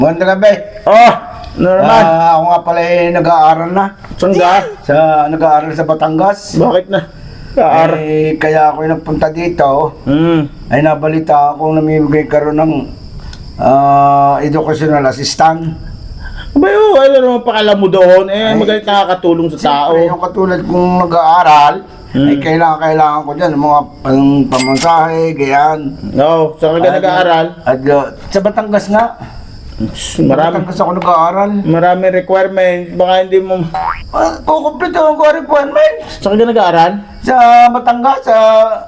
Maganda gabi. Oh, ano naman? Ako nga pala nag-aaral na. Saan ka? Nag-aaral sa Batangas. Bakit na? Kaaral. Kaya ako nagpunta dito. Ay nabalita ako na may karoon ng educational assistant. Bayo, ano naman pakala mo doon? Magaling nakakatulong sa tao. Siyempre, yung katulad kong nag-aaral, ay kailangan ko dyan, mga pamasahe, ganyan. Oo, saan ka nag-aaral? At sa Batangas nga. Sa Batangas ako nag-aaral. Marami requirement. Baka hindi mo... Kukumpleto ang requirements. Saan ka nag-aaral? Sa Batangas,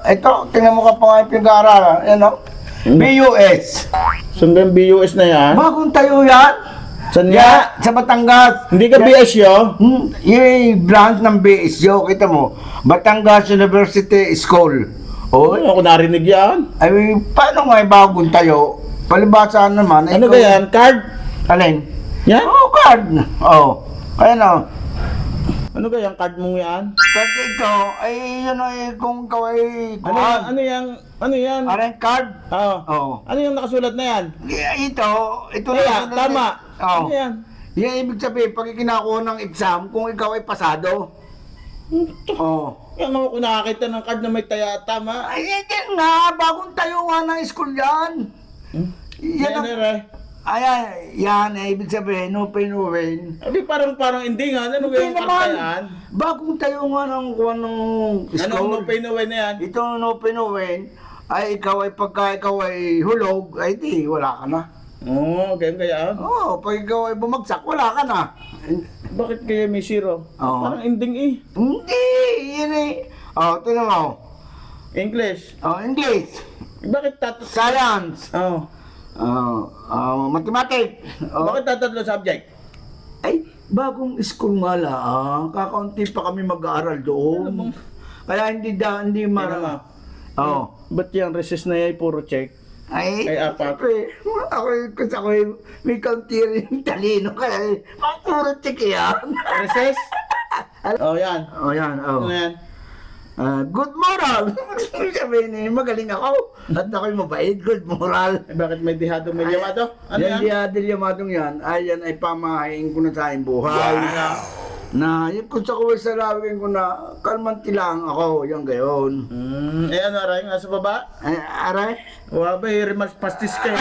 ito, tingnan mo ka pa nga yung pinag-aaralan. Yan o. BUS. Saan ka yung BUS na yan? Bagong tayo yan. Saan Yeah, sa Batangas. Hindi ka BSyo? Yung branch ng BSyo, kita mo. Batangas University School. Oo, ako narinig yan. Ay, paano nga yung bagong tayo? Palibasaan naman. Ano ba yan? Card? Alin? Yan? Oh, card. Oh. Ayan o. Ano ba yung card mong yan? Card ito, ay yun ay kung ikaw ay Ano yan? Ano yan? Ano yan? Aray, card. Oo. Oh. Ano yung nakasulat na yan? Ito Kaya, na. tama. Oh. Ano yan? Yan ibig sabihin, pag ikinakuha ng exam, kung ikaw ay pasado. Oh. Yan naman kung nakakita ng card na may taya, tama. Ay, yan nga, bagong tayo nga ng school yan. Yan ang, yan, ibig sabihin, no pain, no gain. Abi parang indingan. Ano ba Hindi yung card naman. na yan? Bagong tayo nga ng school. Ano no pay no win na yan? Ito no pain, no gain, ay ikaw ay pagka ikaw ay hulog, ay di, wala ka na. Oo, ganyan kaya. Oo, pag ikaw ay bumagsak, wala ka na. Bakit kaya may zero? Oo. Parang ending eh. Hindi, yan eh. Oh, tingnan mo. English. Oh, English. Bakit tatlo? Science. Oo. Mathematics. Oh. Bakit tatlo subject? Ay, bagong school nga lang. Kakaunti pa kami mag-aaral doon. Kaya hindi marama. Oh. Ba't yung recess na yan puro check? Ay, apat. Kasi ako may kaunti rin talino. Kaya, puro check yan. Recess? Oh, yan. Oh, yan. Oh. Ano yan? Good moral. Sabihin eh, magaling ako. At ako'y mabait. Good moral. Bakit may dihado, may yamado? Ano yan? Yan, Yamadong yan. Yan ay pamahain ko na sa aking buhay. Na, yung kung sa kuwi sa lawin ko na, kalmanti lang ako, yung gayon. Ano, aray, nga sa baba? Ay, aray? Waba, remarks pastis scale.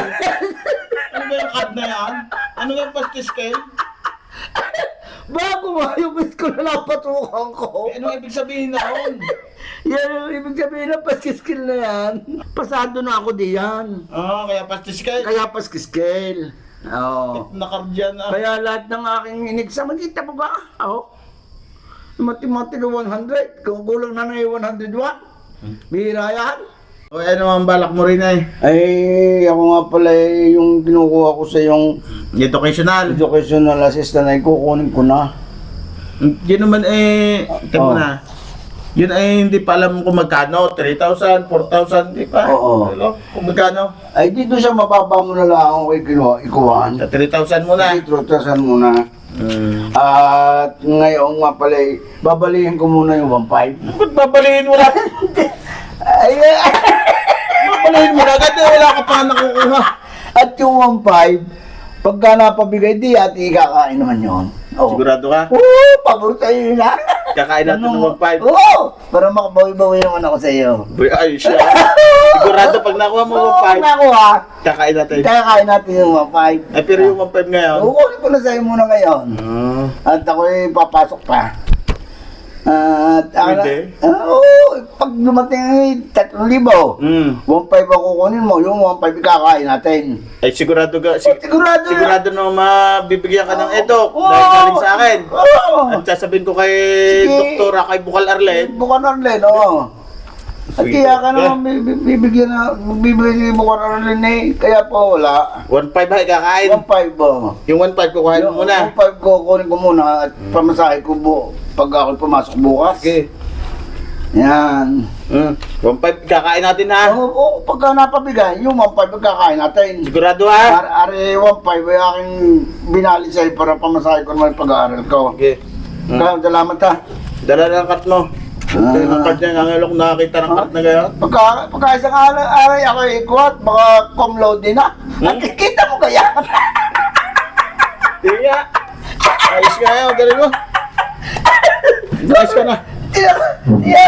Ano ba yung card na yan? Ano yung pastis scale? Bago nga yung ko na napatukan ko. Ano ibig sabihin na yun? Yan yung ibig sabihin ng paskiskil na yan. Pasado na ako diyan. Oo, kaya pastis scale. Kaya paskiskil. Oo. Nakard dyan ah. Kaya lahat ng aking inexam, makita mo ba? Oo. Mathematics 100, kung kulang na yung 101. Bihira yan. O ano ang balak mo rin ay? Ay, ako nga pala yung kinukuha ko sa yung Educational. educational assistant ay kukunin ko na. Yun naman temo na. Yun ay hindi pa alam kung magkano. 3,000, 4,000, di pa? Oo. Ano? Kung magkano? Ay, dito sa mababa mo na lang ako ikuhaan. Sa 3,000 muna. Dito, tasan muna. At ngayon nga pala, babalihin ko muna yung 1.5. Ba't babalihin mo lang? Ay, Babalihin mo na agad wala ka pa nakukuha. at yung 1.5, pagka napabigay di at ikakain naman yun. Oh. Sigurado ka? Oo, pabor sa'yo yun ha. Kakain natin ng 1.5. Oo, para makabawi-bawi naman ako sa'yo. Boy, ay siya. Sigurado pag nakuha mo Oo, 1.5, nakuha. kakain natin. Kakain natin yung 1.5. Ay, pero yung 1.5 ngayon. Kukunin ko na sa'yo muna ngayon. At ako'y papasok pa. At Pwede? pag dumating ay 3,000, 1.5 ang kukunin mo, yung 1.5 kakain natin. Ay, sigurado ka. Sigurado. Sigurado na mabibigyan ka ng eto. Oo. Dahil galing sa akin. Oo. At sasabihin ko kay Sige. Doktora, kay Bukal Arlen. Bukan Arlen, oo. At Sige. kaya ka naman bibigyan mo ka Arlen eh. Kaya pa wala. 1.5 ay kakain. 1.5 ba? Yung 1.5 kukuhain mo muna. 1.5 ko kunin ko muna at pamasahe ko pag ako pumasok bukas. Okay. Yan. 1.5 kakain natin ha. Oo, pagka napabigay, yung 1.5 kakain natin. Sigurado ha. Are 1.5 ay aking binali sa'yo para pamasahe ko naman pag-aaral ko. Okay. Salamat ha. Dala na ang card mo. Dala ng card niya. Ngayon ko nakakita ng card na gano'n. Pagka isang aray ako ikuhat, baka cum laude na. Nakikita mo kaya? Sige nga. Ayos ka na, galing mo. Ayos ka na. Iyak!